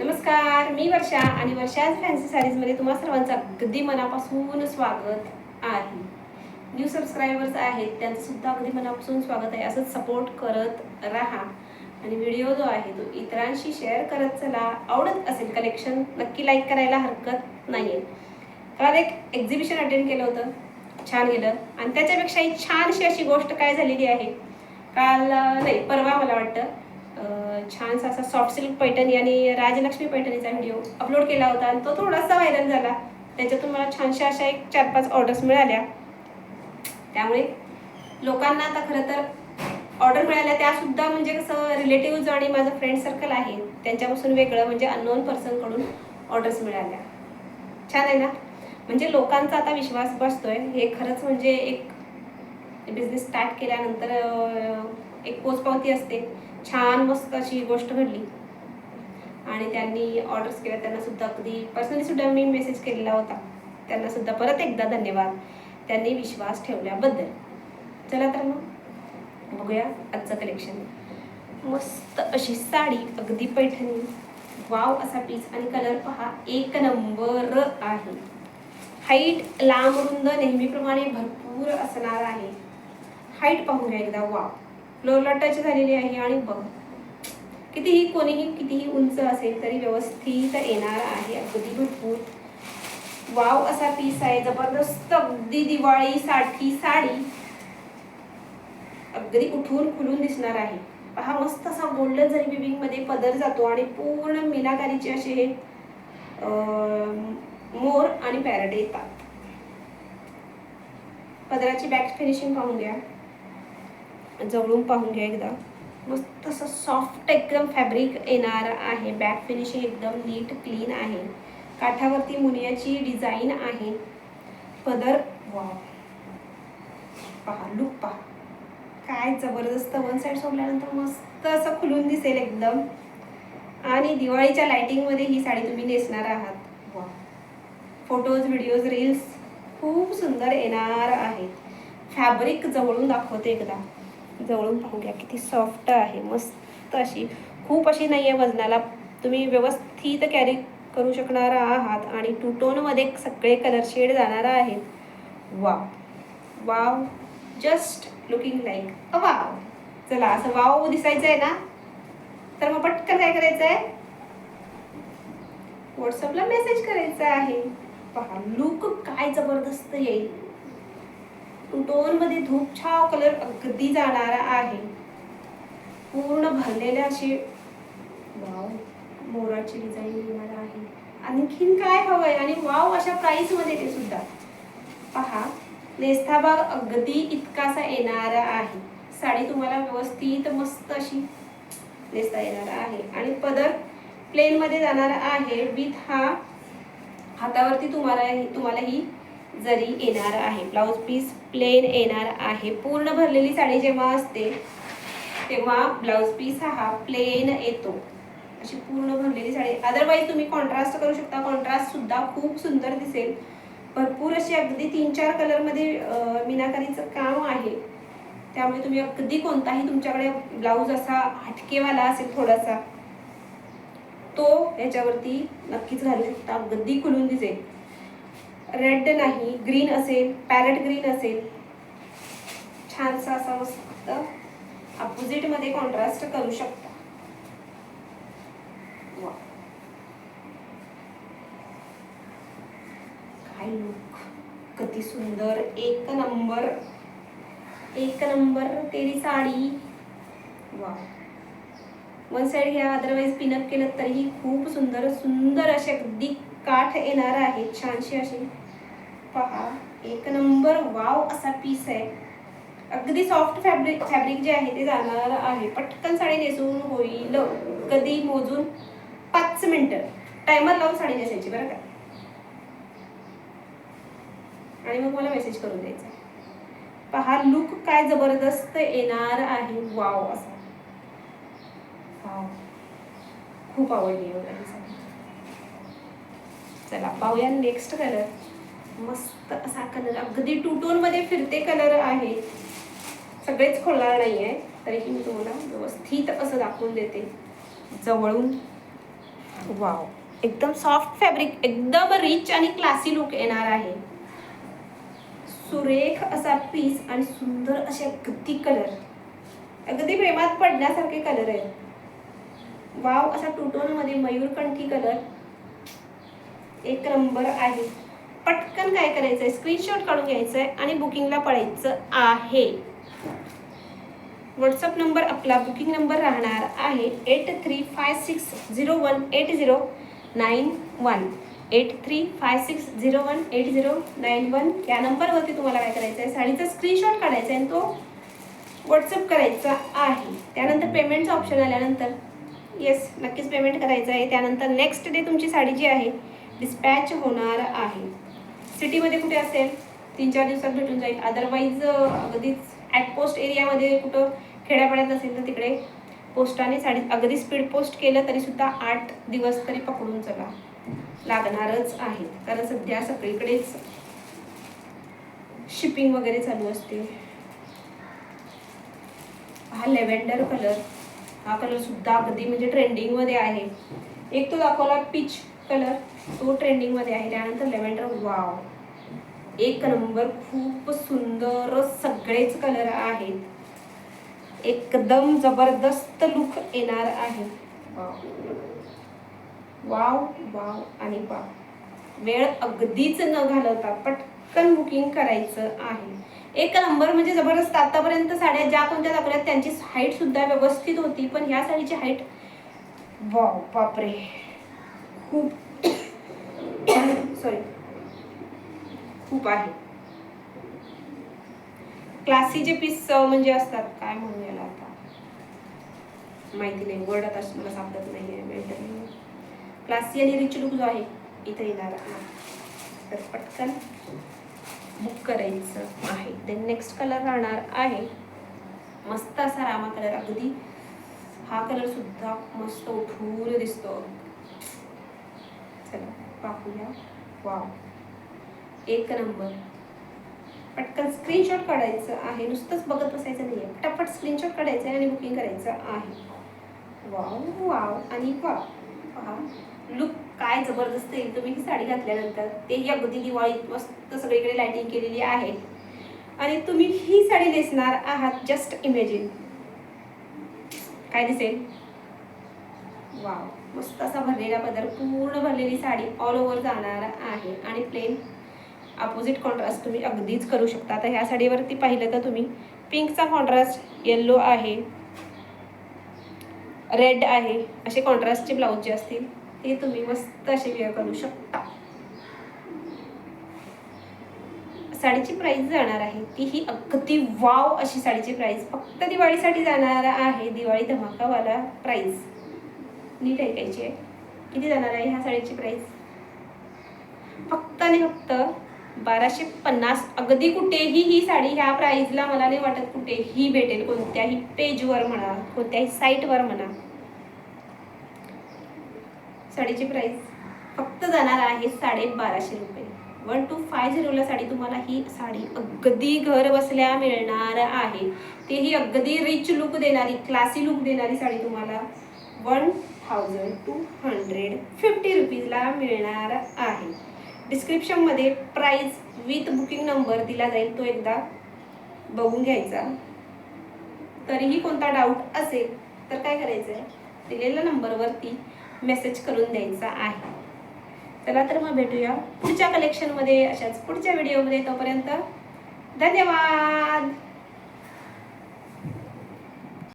नमस्कार, मी वर्षा आणि वर्षाज फॅन्सी साडीजमध्ये तुम्हा सर्वांचं अगदी मनापासून स्वागत आहे. न्यू सबस्क्रायबर्स आहेत त्यांचं सुद्धा अगदी मनापासून स्वागत आहे. असंच सपोर्ट करत राहा आणि व्हिडिओ जो आहे तो इतरांशी शेअर करत चला. आवडत असेल कलेक्शन नक्की लाईक करायला हरकत नाही आहे. काल एक एक्झिबिशन अटेंड केलं होतं, छान गेलं. आणि त्याच्यापेक्षाही छानशी अशी गोष्ट काय झालेली आहे, काल नाही परवा मला वाटतं छानसा असा सॉफ्ट सिल्क पैठणी आणि राजलक्ष्मी पैठणीचा व्हिडिओ अपलोड केला होता आणि तो थोडासा व्हायरल झाला. त्याच्यातून मला छानशा अशा एक 4-5 ऑर्डर्स मिळाल्या. त्यामुळे लोकांना आता खरं तर ऑर्डर मिळाल्या, त्यासुद्धा म्हणजे कसं रिलेटिव्ज आणि माझं फ्रेंड सर्कल आहे त्यांच्यापासून वेगळं, म्हणजे अननोन पर्सनकडून ऑर्डर्स मिळाल्या. छान आहे ना. म्हणजे लोकांचा आता विश्वास बसतोय. हे खरंच म्हणजे एक बिझनेस स्टार्ट केल्यानंतर एक पोचपावती असते. छान मस्त अशी गोष्ट घडली आणि त्यांनी ऑर्डर्स केल्या. त्यांना सुद्धा अगदी पर्सनली सुद्धा मी मेसेज केलेला होता. त्यांना सुद्धा परत एकदा धन्यवाद त्यांनी विश्वास ठेवल्याबद्दल. चला तर मग बघूया आजचं कलेक्शन. मस्त अशी साडी, अगदी पैठणी, वाव असा पीस आणि कलर पहा एक नंबर आहे. हाईट लांब रुंद नेहमीप्रमाणे भरपूर असणार आहे. हाईट पाहून घ्या एकदा. वाव, फ्लोअरला टच झालेली आहे आणि बघ कितीही कोणीही कितीही उंच असेल तरी व्यवस्थित येणार आहे. अगदी भरपूर वाव असा पीस आहे. जबरदस्त अगदी दिवाळीसाठी साडी अगदी उठून खुलून दिसणार आहे. पहा मस्त असा गोल्डन जरी विविंग मध्ये पदर जातो आणि पूर्ण मीनाकारीचे असे हे मोर आणि पॅरट येतात. पदराची बॅक फिनिशिंग पाहून घ्या, जवळून पाहून घ्या एकदा. मस्त असं सॉफ्ट एकदम फॅब्रिक येणार आहे. बॅक फिनिशिंग एकदम नीट क्लीन आहे. काठावरती मुनियाची डिझाईन आहे. पदर वाव, पहा लुक पहा काय जबरदस्त. वन साईड सोडल्यानंतर मस्त असं खुलून दिसेल एकदम. आणि दिवाळीच्या लाइटिंग मध्ये ही साडी तुम्ही नेसणार आहात. वा, फोटोज व्हिडिओज रील्स खूप सुंदर येणार आहेत. फॅब्रिक जवळून दाखवते एकदा. जवळून पाहून घ्या किती सॉफ्ट आहे. मस्त अशी, खूप अशी नाही आहे वजनाला. तुम्ही व्यवस्थित कॅरी करू शकणार आहात आणि टू टोनमध्ये सगळे कलर शेड जाणार आहेत. Wow wow, just looking like a wow. चला, असं वाव दिसायचं आहे ना, तर मग पटकन काय करायचं आहे, व्हॉट्सअपला मेसेज करायचा आहे. पहा लुक काय जबरदस्त येईल. टोन मध्ये धूप छाव कलर अगदी जाणार आहे. पूर्ण भरलेले असे वाव मोराची डिझाईन येणार आहे. आणखीन काय हवंय आणि वाव अशा प्राइस मध्ये ते सुद्धा. पहा नेस्ता भाग अगदी इतकासा येणार आहे. साडी तुम्हाला व्यवस्थित मस्त अशी नेसता येणार आहे आणि पदर प्लेन मध्ये जाणार आहे. विथ हा हातावरती तुम्हाला ही जरी येणार आहे. ब्लाउज पीस प्लेन येणार आहे. पूर्ण भरलेली साडी जेव्हा असते तेव्हा ब्लाउज पीस हा प्लेन येतो. अशी पूर्ण भरलेली साडी. अदरवाईज तुम्ही कॉन्ट्रास्ट करू शकता. कॉन्ट्रास्ट सुद्धा खूप सुंदर दिसेल. भरपूर अशी अगदी 3-4 कलर मध्ये मीनाकारीचं काम आहे. त्यामुळे तुम्ही अगदी कोणताही तुमच्याकडे ब्लाउज असा हटकेवाला असेल थोडासा, तो याच्यावरती नक्कीच घालू शकता. अगदी खुलून दिसेल. रेड नाही, ग्रीन असेल, पॅरेट ग्रीन असेल, छानसा असा मस्त अपोजिट मध्ये कॉन्ट्रास्ट करू शकता. वा, काय लुक, किती सुंदर. एक नंबर एक नंबर तेरी साडी. वा, वन साइड घ्या, अदरवाईज पिनअप केलं तरीही खूप सुंदर सुंदर असे अगदी काठ येणार आहे. छानशी अशी पहा एक नंबर वाव असा पीस आहे. अगदी सॉफ्ट फॅब्रिक जे आहे ते जाणार आहे. पटकन साडी नेसून होईल. कधी मोजून 5 मिनिटं टायमर लावून साडी नेसायची बरं का, आणि मग मला मेसेज करून द्यायचा. पहा लुक काय जबरदस्त येणार आहे. वाव असा. वाव, खूप आवडली मला ही साडी. चला पाहूया नेक्स्ट कलर. मस्त असा कलर अगदी टू टोन मध्ये फिरते कलर आहे. सगळेच खोलणार नाही आहे, तरीही मी तुम्हाला व्यवस्थित असं दाखवून देते जवळून. वाव, एकदम सॉफ्ट फॅब्रिक, एकदम रिच आणि क्लासी लुक येणार आहे. सुरेख असा पीस आणि सुंदर असे अगदी कलर, अगदी प्रेमात पडण्यासारखे कलर आहेत. वाव, असा टू टोन मध्ये मयूरकंठी कलर एक नंबर आहे. पटकन काय करायचंय, स्क्रीनशॉट काढून घ्यायचंय आणि बुकिंगला पडायचं आहे. व्हॉट्सअप नंबर आपला बुकिंग नंबर राहणार आहे 8356018091, 8356018091. या नंबरवरती तुम्हाला काय करायचं आहे, साडीचा स्क्रीनशॉट काढायचा आहे आणि तो व्हॉट्सअप करायचा आहे. त्यानंतर पेमेंटचा ऑप्शन आल्यानंतर येस नक्कीच पेमेंट करायचं आहे. त्यानंतर नेक्स्ट डे तुमची साडी जी आहे डिस्पॅच होणार आहे. सिटीमध्ये कुठे असेल 3-4 दिवसात भेटून जाईल. अदरवाईज अगदीच ॲटपोस्ट एरियामध्ये कुठं खेड्यापाड्यात असेल तर तिकडे पोस्टाने साडी अगदी स्पीड पोस्ट केलं तरी सुद्धा 8 दिवस तरी पकडून चला लागणारच आहे. कारण सध्या सगळीकडेच शिपिंग वगैरे चालू असते. हा लेव्हेंडर कलर, हा कलर सुद्धा अगदी म्हणजे ट्रेंडिंगमध्ये आहे. एक तो दाखवला पीच कलर, तो ट्रेंडिंगमध्ये आहे. त्यानंतर लेव्हेंडर, वाव एक नंबर, खूप सुंदर सगळेच कलर आहेत. एकदम जबरदस्त लुक येणार आहे. वाव वाव आणि वाव. वेळ अगदीच न घालवता पटकन बुकिंग करायचं आहे. एक नंबर म्हणजे जबरदस्त. आतापर्यंत साड्या ज्या कोणत्या दाखवल्यात त्यांची हाईट सुद्धा व्यवस्थित होती, पण ह्या साडीची हाईट वाव बापरे खूप सॉरी खूप आहे. क्लासी जे पीस म्हणजे असतात, काय म्हणू याला आता माहिती नाही, वर्ड आता मला सापडत नाहीये. क्लासी आणि रिच लुक जो आहे इथे येणार आहे, तर पटकन बुक करायचं आहे. देन नेक्स्ट कलर राहणार आहे मस्त असा रामा कलर. अगदी हा कलर सुद्धा मस्त उठून दिसतो. चला पाहूया. वाव एक नंबर. पटकन स्क्रीनशॉट काढायचं आहे, नुसतंच बघत बसायचं नाही आहे, पटापट स्क्रीनशॉट काढायचं आहे आणि बुकिंग करायचं आहे. वाव वाव आणि वाव. पहा लुक काय जबरदस्त येईल तुम्ही ही साडी घातल्यानंतर. तेही अगदी दिवाळीत मस्त सगळीकडे लाइटिंग केलेली आहे आणि तुम्ही ही साडी नेसणार आहात. जस्ट इमॅजिन काय दिसेल. वाव, मस्त असा भरलेला पदर, पूर्ण भरलेली साडी ऑल ओव्हर जाणार आहे आणि प्लेन अपोजिट कॉन्ट्रास्ट तुम्ही अगदीच करू शकता. आता ह्या साडीवरती पाहिलं तर तुम्ही पिंकचा कॉन्ट्रास्ट, येल्लो आहे, रेड आहे, असे कॉन्ट्रास्टचे ब्लाऊज जे असतील ते तुम्ही मस्त असे वेअर करू शकता. साडीची प्राइस जाणार आहे ती ही अगदी वाव अशी साडीची प्राइस फक्त दिवाळीसाठी जाणार आहे. दिवाळी धमाकावाला प्राइस नीट ऐकायची आहे. किती जाणार आहे ह्या साडीची प्राइस? फक्त आणि फक्त 1250. अगदी कुठेही ही साडी ह्या प्राइसला मला नाही वाटत कुठेही भेटेल, कोणत्याही पेजवर म्हणा, कोणत्याही साईटवर म्हणा. साडीची प्राइस फक्त जाणार आहे 1250 रुपये. 1250 ला साडी तुम्हाला ही साडी अगदी घर बसल्या मिळणार आहे. तेही अगदी रिच लुक देणारी, क्लासी लुक देणारी साडी तुम्हाला 1250 रुपीजला मिळणार आहे. डिस्क्रिप्शनमध्ये प्राइस विथ बुकिंग नंबर दिला जाईल, तो एकदा बघून घ्यायचा. तरीही कोणता डाऊट असेल तर काय करायचं आहे, दिलेल्या नंबरवरती मेसेज करून द्यायचा आहे. चला तर मग भेटूया पुढच्या कलेक्शनमध्ये अशाच पुढच्या व्हिडिओमध्ये. तोपर्यंत धन्यवाद.